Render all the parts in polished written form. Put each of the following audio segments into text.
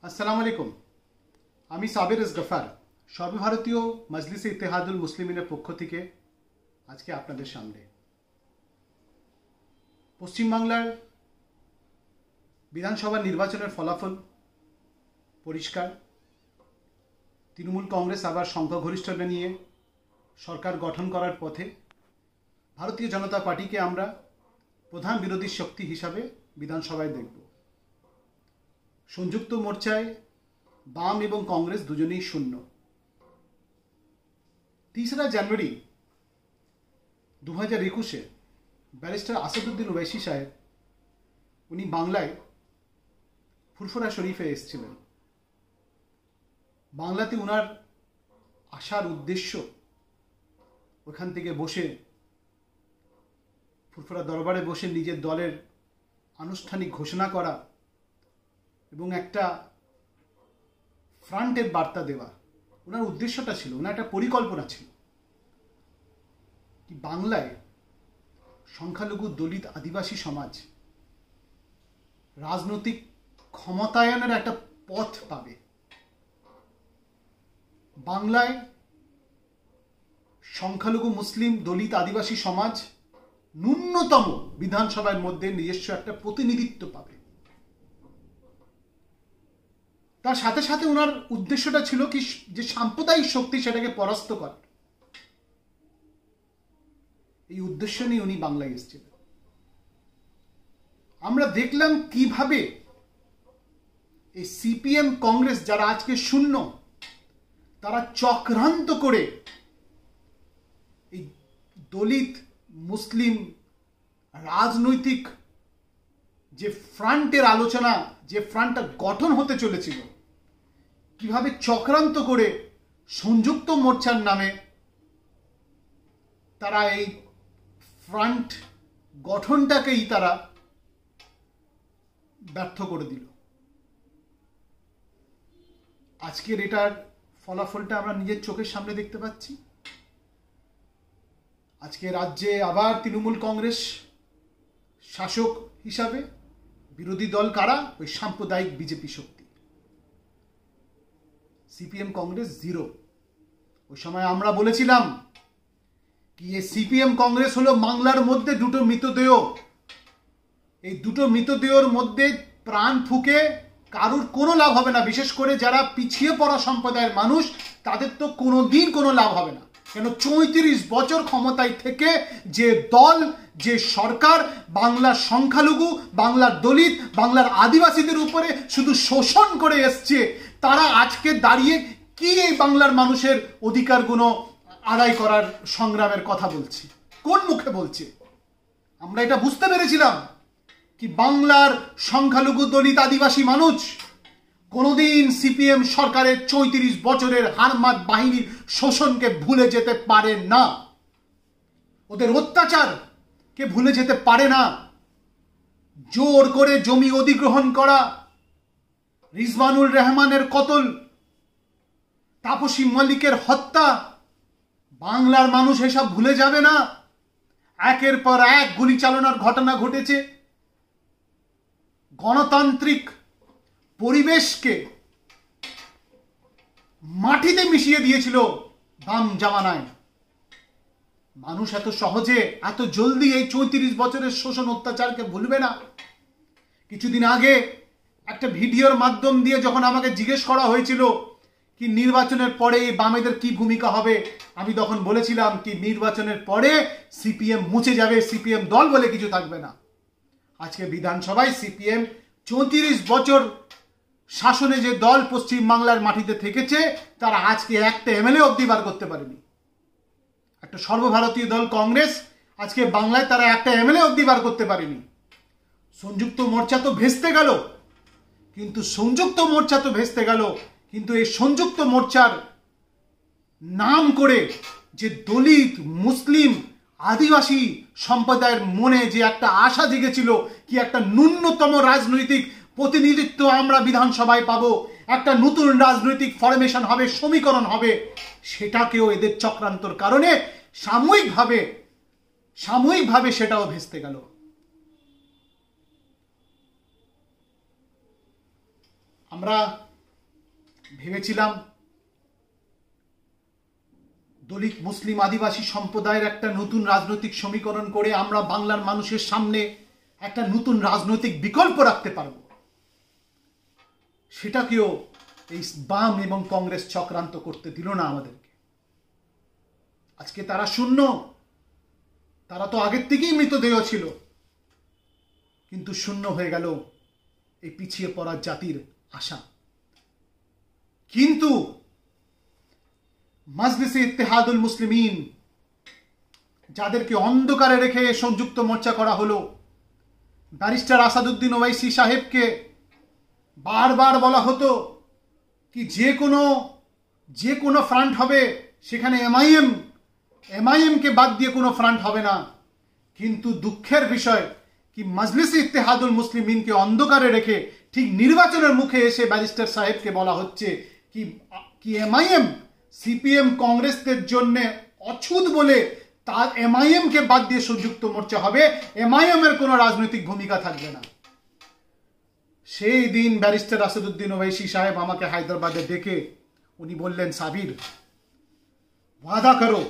আসসালামু আলাইকুম। আমি সাবির এস গফার সর্বভারতীয় মজলিসে ইত্তেহাদুল মুসলিমিনের পক্ষ থেকে আজকে আপনাদের সামনে পশ্চিমবাংলার বিধানসভা নির্বাচনের ফলাফল পরিষ্কার। তৃণমূল কংগ্রেস আবার সংখ্যাগরিষ্ঠতা নিয়ে সরকার গঠন করার পথে। ভারতীয় জনতা পার্টিকে আমরা প্রধান বিরোধী শক্তি হিসাবে বিধানসভায় দেখব। সংযুক্ত মোর্চায় বাম এবং কংগ্রেস দুজনেই শূন্য। 3রা জানুয়ারি 2021-এ ব্যারিস্টার আসাদুদ্দিন ওয়াইসি সাহেব উনি বাংলায় ফুরফুরা শরীফে এসেছিলেন। বাংলাতে উনার আসার উদ্দেশ্য ওখান থেকে বসে ফুরফুরা দরবারে বসে নিজের দলের আনুষ্ঠানিক ঘোষণা করা এবং একটা ফ্রন্টের বার্তা দেওয়া। ওনার উদ্দেশ্যটা ছিল, ওনার একটা পরিকল্পনা ছিল কি বাংলায় সংখ্যালঘু দলিত আদিবাসী সমাজ রাজনৈতিক ক্ষমতায়নের একটা পথ পাবে। বাংলায় সংখ্যালঘু মুসলিম দলিত আদিবাসী সমাজ ন্যূনতম বিধানসভার মধ্যে নিজস্ব একটা প্রতিনিধিত্ব পাবে। তার সাথে সাথে ওনার উদ্দেশ্যটা ছিল কি যে সাম্প্রদায়িক শক্তি সেটাকে পরাস্ত করা। এই উদ্দেশ্য নিয়ে উনি বাংলায় এসেছিলেন। আমরা দেখলাম কিভাবে এই সিপিএম কংগ্রেস যারা আজকে শূন্য, তারা চক্রান্ত করে এই দলিত মুসলিম রাজনৈতিক যে ফ্রন্টের আলোচনা, যে ফ্রন্টটা গঠন হতে চলেছিল, কিভাবে চক্রান্ত করে সংযুক্ত মোর্চার নামে তারা এই ফ্রন্ট গঠনটাকেই তারা ব্যর্থ করে দিল। আজকের এটার ফলাফলটা আমরা নিজের চোখের সামনে দেখতে পাচ্ছি। আজকে রাজ্যে আবার তৃণমূল কংগ্রেস শাসক হিসাবে, বিরোধী দল কারা? ওই সাম্প্রদায়িক বিজেপি শক্তি। CPM Congress zero. ওই সময় আমরা বলেছিলাম কি এই সিপিএম কংগ্রেস হলো বাংলার মধ্যে দুটো মৃতদেহ। এই দুটো মৃতদেহের মধ্যে প্রাণ ফুকে কারুর কোনো লাভ হবে না। বিশেষ করে যারা পিছিয়ে পড়া সম্প্রদায়ের মানুষ, তাদের তো কোনোদিন কোনো লাভ হবে না। কেন 34 বছর ক্ষমতায় থেকে যে দল, যে সরকার বাংলার সংখ্যালঘু, বাংলার দলিত, বাংলার আদিবাসীদের উপরে শুধু শোষণ করে এসছে, তারা আজকে দাঁড়িয়ে কি এই বাংলার মানুষের অধিকারগুলো আদায় করার সংগ্রামের কথা বলছে? কোন মুখে বলছে? আমরা এটা বুঝতে পেরেছিলাম কি বাংলার সংখ্যালঘু দলিত আদিবাসী মানুষ কোনোদিন সিপিএম সরকারের 34 বছরের হারমাত বাহিনীর শোষণকে ভুলে যেতে পারে না, ওদের অত্যাচারকে ভুলে যেতে পারে না। জোর করে জমি অধিগ্রহণ করা, রিজওয়ানুর রহমানের কতল, তাপসী মল্লিকের হত্যা, বাংলার মানুষ এসব ভুলে যাবে না। একের পর এক গুলি চালানোর ঘটনা ঘটেছে। গণতান্ত্রিক পরিবেশকে মাটিতে মিশিয়ে দিয়েছিল বাম জামানায়। মানুষ এত সহজে, এত জলদি এই 34 বছরের শোষণ অত্যাচারকে ভুলবে না। কিছুদিন আগে একটা ভিডিওর মাধ্যম দিয়ে যখন আমাকে জিজ্ঞেস করা হয়েছিল কি নির্বাচনের পরে এই বামেদের কি ভূমিকা হবে, আমি তখন বলেছিলাম কি নির্বাচনের পরে সিপিএম মুছে যাবে, সিপিএম দল বলে কিছু থাকবে না। আজকে বিধানসভায় সিপিএম 34 বছর শাসনে যে দল পশ্চিম বাংলার মাটিতে থেকেছে, তারা আজকে একটা এমএলএ অব্দি বার করতে পারেনি। একটা সর্বভারতীয় দল কংগ্রেস আজকে বাংলায় তারা একটা এমএলএ অব্দি বার করতে পারেনি। সংযুক্ত মোর্চা তো ভেস্তে গেল, কিন্তু এই সংযুক্ত মোর্চার নাম করে যে দলিত মুসলিম আদিবাসী সম্প্রদায়ের মনে যে একটা আশা জেগেছিল কি একটা ন্যূনতম রাজনৈতিক প্রতিনিধিত্ব আমরা বিধানসভায় পাবো, একটা নতুন রাজনৈতিক ফরমেশন হবে, সমীকরণ হবে, সেটাকেও এদের চক্রান্তর কারণে সাময়িকভাবে সেটাও ভেস্তে গেল। আমরা ভেবেছিলাম দলিত মুসলিম আদিবাসী সম্প্রদায়ের একটা নতুন রাজনৈতিক সমীকরণ করে আমরা বাংলার মানুষের সামনে একটা নতুন রাজনৈতিক বিকল্প রাখতে পারব। সেটাকেও এই বাম এবং কংগ্রেস চক্রান্ত করতে দিল না আমাদেরকে। আজকে তারা শূন্য, তারা তো আগের থেকেই মৃতদেহ ছিল, কিন্তু শূন্য হয়ে গেল এই পিছিয়ে পড়া জাতির আশা। কিন্তু মজলিসে ইত্তেহাদুল মুসলিমিন, যাদেরকে অন্ধকারে রেখে সংযুক্ত মোর্চা করা হলো, ব্যারিস্টার আসাদুদ্দিন ওয়াইসি সাহেবকে বারবার বলা হতো কি যে কোনো ফ্রন্ট হবে, সেখানে এমআইএমকে বাদ দিয়ে কোনো ফ্রন্ট হবে না। কিন্তু দুঃখের বিষয় কি মজলিসে ইত্তেহাদুল মুসলিমিনকে অন্ধকারে রেখে ঠিক নির্বাচনের মুখে এসে ব্যারিস্টার সাহেবকে বলা হচ্ছে কি এমআইএম সিপিএম কংগ্রেসদের জন্য অছুত বলে তার এমআইএমকে বাদ দিয়ে সংযুক্ত মোর্চা হবে, এমআইএম এর কোনো রাজনৈতিক ভূমিকা থাকবে না। সেই দিন ব্যারিস্টার আসাদুদ্দিন ওয়াইসি সাহেব আমাকে হায়দ্রাবাদে ডেকে উনি বললেন, সাবির, ওয়াদা করো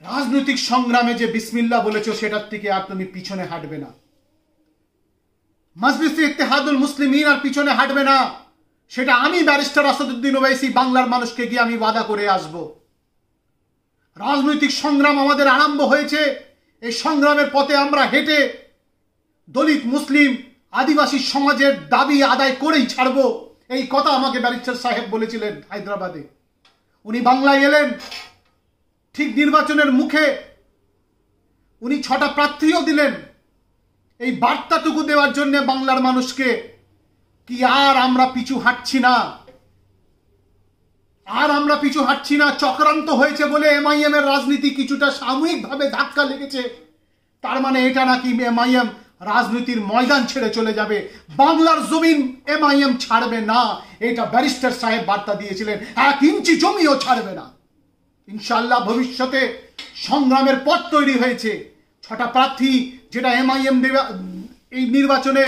রাজনৈতিক সংগ্রামে যে বিসমিল্লাহ বলেছো সেটার থেকে আর তুমি পিছনে হাঁটবে না। মজলিসে ইত্তেহাদুল মুসলিমিন আর পিছনে হাঁটবে না, সেটা আমি ব্যারিস্টার আসাদুদ্দিন ওয়াইসি বাংলার মানুষকে গিয়ে আমি ওয়াদা করে আসব। রাজনৈতিক সংগ্রাম আমাদের আরম্ভ হয়েছে, এই সংগ্রামের পথে আমরা হেঁটে দলিত মুসলিম আদিবাসী সমাজের দাবি আদায় করেই ছাড়বো। এই কথা আমাকে ব্যারিস্টার সাহেব বলেছিলেন হায়দ্রাবাদে। উনি বাংলায় এলেন ঠিক নির্বাচনের মুখে, উনি 6টা প্রার্থীও দিলেন এই বার্তাটুকু দেওয়ার জন্য বাংলার মানুষকে কি আর আমরা পিছু হাঁটছি না, চক্রান্ত হয়েছে বলে এমআইএম এর রাজনীতি কিছুটা সাময়িকভাবে ধাক্কা লেগেছে, তার মানে এটা নাকি এমআইএম রাজনীতির ময়দান ছেড়ে চলে যাবে, বাংলার জমিন এমআইএম ছাড়বে না। এটা ব্যারিস্টার সাহেব বার্তা দিয়েছিলেন, 1 ইঞ্চি জমিও ছাড়বে না। ইনশাআল্লাহ ভবিষ্যতে সংগ্রামের পথ তৈরি হয়েছে। 6টা প্রার্থী যেটা এমআইএম এই নির্বাচনে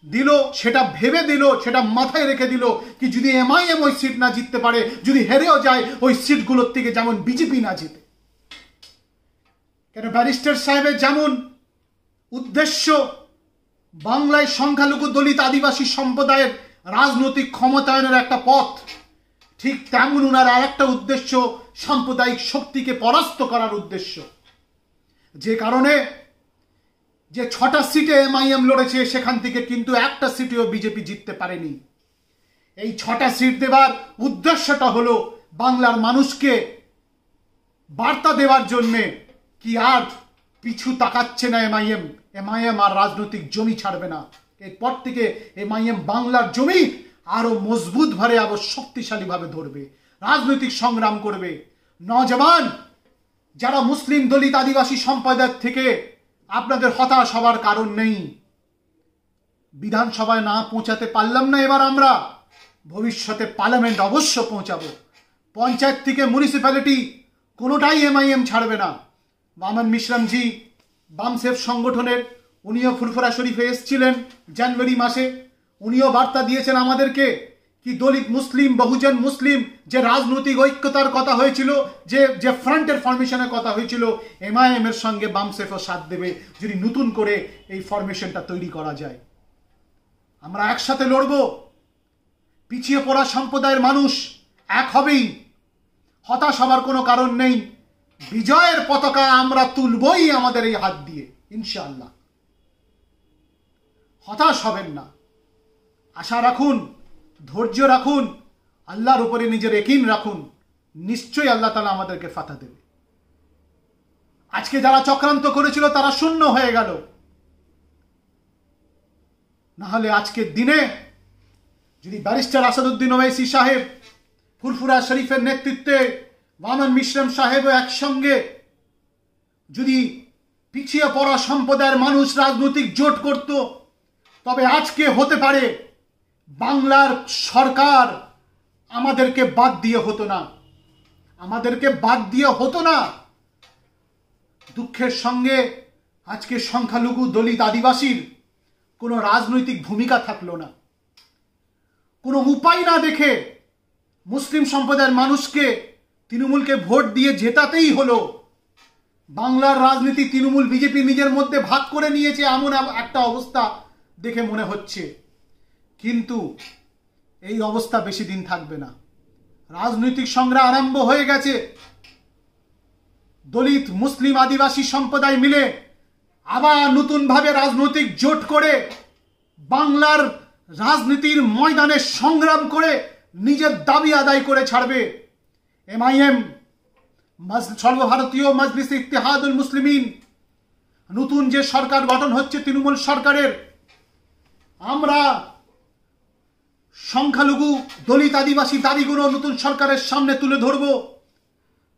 দিল, সেটা ভেবে দিল, সেটা মাথায় রেখে দিল কি যদি এমআইএম ওই সিট না জিততে পারে, যদি হেরেও যায়, ওই সিটগুলোর থেকে যেমন বিজেপি না জিতে। কেন ব্যারিস্টার সাহেবের যেমন উদ্দেশ্য বাংলায় সংখ্যালঘু দলিত আদিবাসী সম্প্রদায়ের রাজনৈতিক ক্ষমতায়নের একটা পথ, ঠিক তেমন উনার আর একটা উদ্দেশ্য সাম্প্রদায়িক শক্তিকে পরাস্ত করার উদ্দেশ্য। যে কারণে যে 6টা সিটে এমআইএম লড়েছে সেখান থেকে কিন্তু একটা সিটেও বিজেপি জিততে পারেনি। এই 6টা সিট দেবার উদ্দেশ্যটা হলো বাংলার মানুষকে বার্তা দেওয়ার জন্যে কি আর পিছু তাকাচ্ছে না এমআইএম আর রাজনৈতিক জমি ছাড়বে না। এরপর থেকে এমআইএম বাংলার জমি আরো মজবুত ভাবে, আরো শক্তিশালী ভাবে ধরবে, রাজনৈতিক সংগ্রাম করবে। নওজওয়ান যারা মুসলিম দলিত আদিবাসী সম্প্রদায় থেকে আপনাদের হতাশ হওয়ার কারণ নেই। বিধানসভায় না পৌঁছাতে পারলাম না এবার আমরা, ভবিষ্যতে পার্লামেন্ট অবশ্য পৌঁছাবো। পঞ্চায়েত থেকে মিউনিসিপ্যালিটি কোনোটাই এমআইএম ছাড়বে না। মামন মিশ্রমজি বামসেফ সংগঠনের, উনিও ফুরফুরা শরীফে এসেছিলেন জানুয়ারি মাসে, উনিও বার্তা দিয়েছেন আমাদেরকে কি দলিত মুসলিম বহুজন মুসলিম যে রাজনৈতিক ঐক্যতার কথা হয়েছিল, যে ফ্রন্টের ফরমেশনের কথা হয়েছিল, এমআইএম এর সঙ্গে বামসেফও সাথ দেবে যদি নতুন করে এই ফরমেশনটা তৈরি করা যায়। আমরা একসাথে লড়ব, পিছিয়ে পড়া সম্প্রদায়ের মানুষ এক হবেই, হতাশ হবার কোনো কারণ নেই। বিজয়ের পতাকা আমরা তুলবই আমাদের এই হাত দিয়ে ইনশাআল্লাহ। হতাশ হবেন না, আশা রাখুন, ধৈর্য রাখুন, আল্লাহর উপরে নিজের ইয়াকিন রাখুন, নিশ্চয়ই আল্লাহ তাআলা আমাদেরকে ফাতহ দেবে। আজকে যারা চক্রান্ত করেছিল তারা শূন্য হয়ে গেল, না হলে আজকের দিনে যদি ব্যারিস্টার আসাদুদ্দিন ওয়াইসি সাহেব ফুরফুরা শরীফের নেতৃত্বে মামন মিশ্রম সাহেবও একসঙ্গে যদি পিছিয়ে পড়া সম্প্রদায়ের মানুষ রাজনৈতিক জোট করত, তবে আজকে হতে পারে বাংলার সরকার আমাদেরকে বাদ দিয়ে হতো না। দুঃখের সঙ্গে আজকে সংখ্যালঘু দলিত আদিবাসীর কোনো রাজনৈতিক ভূমিকা থাকলো না, কোনো কোনো উপায় না দেখে মুসলিম সম্প্রদায়ের মানুষকে তৃণমূলকে ভোট দিয়ে জেতাতেই হলো। বাংলার রাজনীতি তৃণমূল বিজেপি নিজের মধ্যে ভাগ করে নিয়েছে এমন একটা অবস্থা দেখে মনে হচ্ছে। কিন্তু এই অবস্থা বেশি দিন থাকবে না। রাজনৈতিক সংগ্রাম আরম্ভ হয়ে গেছে। দলিত মুসলিম আদিবাসী সম্প্রদায় মিলে আবার নতুনভাবে রাজনৈতিক জোট করে বাংলার রাজনীতির ময়দানে সংগ্রাম করে নিজের দাবি আদায় করে ছাড়বে। এমআইএম সর্বভারতীয় মজলিস ইত্তেহাদুল মুসলিমিন, নতুন যে সরকার গঠন হচ্ছে তৃণমূল সরকারের, আমরা সংখ্যালঘু দলিত আদিবাসী দাবিগুলো নতুন সরকারের সামনে তুলে ধরব।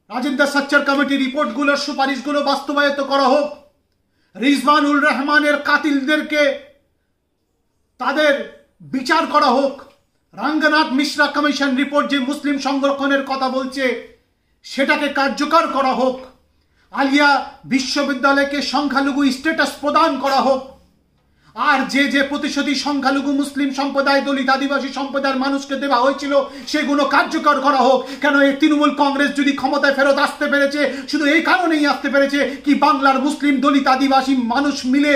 রাজেন্দ্র সচ্চর কমিটির রিপোর্টগুলোর সুপারিশগুলো বাস্তবায়িত করা হোক। রিজওয়ানুর রহমানের কাতিলদেরকে তাদের বিচার করা হোক। রঙ্গনাথ মিশ্রা কমিশন রিপোর্ট যে মুসলিম সংরক্ষণের কথা বলছে সেটাকে কার্যকর করা হোক। আলিয়া বিশ্ববিদ্যালয়কে সংখ্যালঘু স্ট্যাটাস প্রদান করা হোক। আর যে যে প্রতিশ্রুতি সংখ্যালঘু মুসলিম সম্প্রদায় দলিত আদিবাসী সম্প্রদায়ের মানুষকে দেওয়া হয়েছিল সেগুলো কার্যকর করা হোক। কেন এই তৃণমূল কংগ্রেস যদি ক্ষমতায় ফেরত আসতে পেরেছে শুধু এই কারণেই আসতে পেরেছে কি বাংলার মুসলিম দলিত আদিবাসী মানুষ মিলে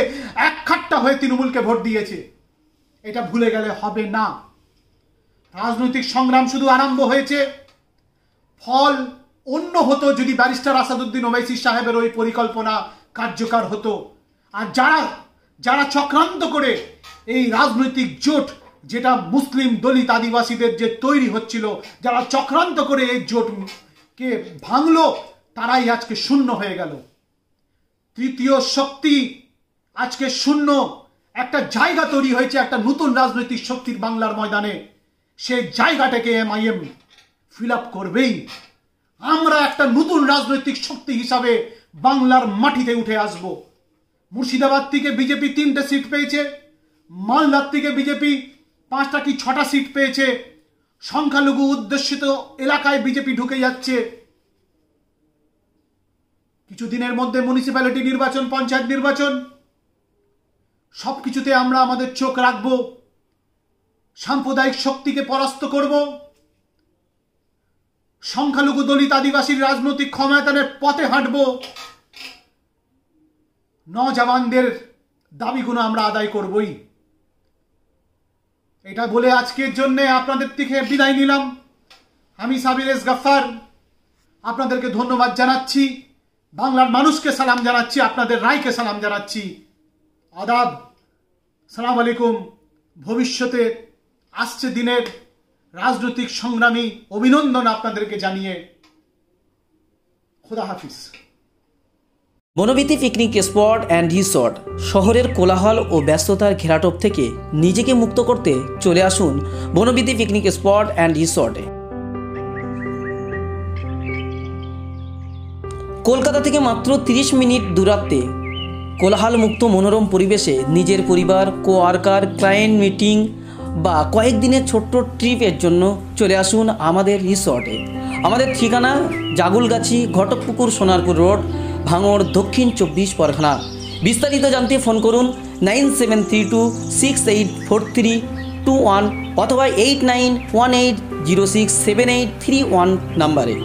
একখাট্টা হয়ে তৃণমূলকে ভোট দিয়েছে। এটা ভুলে গেলে হবে না। রাজনৈতিক সংগ্রাম শুধু আরম্ভ হয়েছে, ফল অন্য হতো যদি ব্যারিস্টার আসাদুদ্দিন ওবাইসি সাহেবের ওই পরিকল্পনা কার্যকর হতো। আর যারা চক্রান্ত করে এই রাজনৈতিক জোট যেটা মুসলিম দলিত আদিবাসীদের যে তৈরি হচ্ছিল, যারা চক্রান্ত করে এই জোটকে ভাঙলো, তারাই আজকে শূন্য হয়ে গেল। তৃতীয় শক্তি আজকে শূন্য। একটা জায়গা তৈরি হয়েছে একটা নতুন রাজনৈতিক শক্তির বাংলার ময়দানে। সেই জায়গাটাকে এমআইএম ফিল আপ করবেই। আমরা একটা নতুন রাজনৈতিক শক্তি হিসাবে বাংলার মাটিতে উঠে আসব। মুর্শিদাবাদ থেকে বিজেপি 3টে সিট পেয়েছে, মালদার থেকে বিজেপি 5টা কি 6টা সিট পেয়েছে। সংখ্যালঘু উদ্দেশিত এলাকায় বিজেপি ঢুকে যাচ্ছে। কিছুদিনের মধ্যে মিউনিসিপ্যালিটি নির্বাচন, পঞ্চায়েত নির্বাচন, সবকিছুতে আমরা আমাদের চোখ রাখব। সাম্প্রদায়িক শক্তিকে পরাস্ত করব। সংখ্যালঘু দলিত আদিবাসীর রাজনৈতিক ক্ষমতায়নের পথে হাঁটব। নওজওয়ানদের দাবিগুলো আমরা আদায় করবই। এটা বলে আজকের জন্য আপনাদের থেকে বিদায় নিলাম। আমি সাবির এস গফফার আপনাদেরকে ধন্যবাদ জানাচ্ছি। বাংলার মানুষকে সালাম জানাচ্ছি, আপনাদের রায়কে সালাম জানাচ্ছি। আদাব, সালাম আলাইকুম। ভবিষ্যতে আসছে দিনের রাজনৈতিক সংগ্রামী অভিনন্দন আপনাদেরকে জানিয়ে খোদা হাফিজ। Banabithi picnic spot and resort শহরের কোলাহল ও ব্যস্ততার ঘেরাটোপ থেকে নিজেকে মুক্ত করতে চলে আসুন বনবিথী পিকনিক স্পট অ্যান্ড রিসর্টে। কলকাতা থেকে মাত্র 30 মিনিট দূরত্বে কোলাহল মুক্ত মনোরম পরিবেশে নিজের পরিবার, কোয়ার্কার, ক্লায়েন্ট মিটিং বা কয়েকদিনের ছোট্ট ট্রিপের জন্য চলে আসুন আমাদের রিসর্টে। আমাদের ঠিকানা জাগুলগাছি, ঘটকপুকুর, সোনারপুর রোড, ভাঙড়, দক্ষিণ 24 পরগনা। বিস্তারিত জানতে ফোন করুন 9732684321 অথবা 8918067831 নাম্বারে।